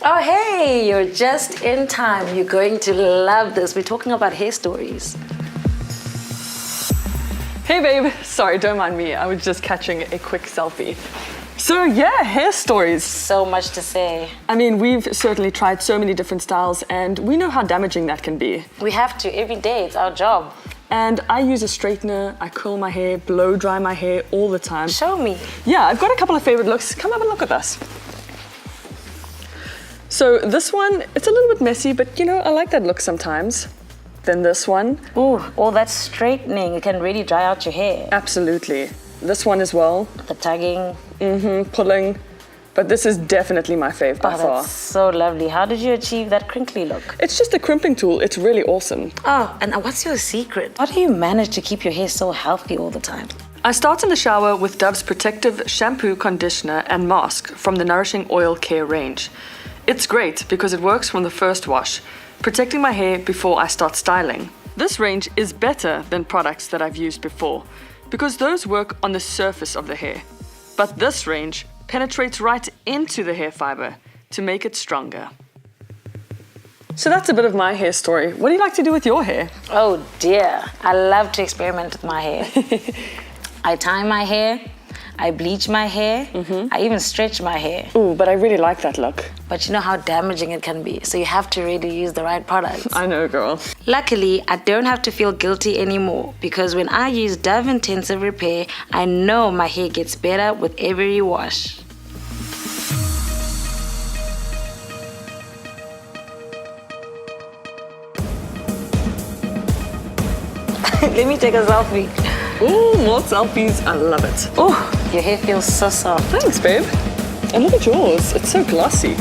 Oh, hey, you're just in time. You're going to love this. We're talking about hair stories. Hey babe, sorry, don't mind me. I was just catching a quick selfie. So yeah, hair stories. So much to say. I mean, we've certainly tried so many different styles and we know how damaging that can be. We have to every day, it's our job. And I use a straightener, I curl my hair, blow dry my hair all the time. Show me. Yeah, I've got a couple of favorite looks. Come have a look with us. So this one, it's a little bit messy, but you know, I like that look sometimes. Then this one. Ooh, all that straightening, it can really dry out your hair. Absolutely. This one as well. The tugging. Pulling. But this is definitely my fave by far. That's so lovely. How did you achieve that crinkly look? It's just a crimping tool. It's really awesome. Oh, and what's your secret? How do you manage to keep your hair so healthy all the time? I start in the shower with Dove's protective shampoo, conditioner, and mask from the Nourishing Oil Care range. It's great because it works from the first wash, protecting my hair before I start styling. This range is better than products that I've used before because those work on the surface of the hair. But this range penetrates right into the hair fiber to make it stronger. So that's a bit of my hair story. What do you like to do with your hair? Oh dear, I love to experiment with my hair. I tie my hair, I bleach my hair, I even stretch my hair. Ooh, but I really like that look. But you know how damaging it can be, so you have to really use the right products. I know, girl. Luckily, I don't have to feel guilty anymore because when I use Dove Intensive Repair, I know my hair gets better with every wash. Let me take a selfie. Ooh, more selfies. I love it. Oh, your hair feels so soft. Thanks, babe. And look at yours. It's so glossy.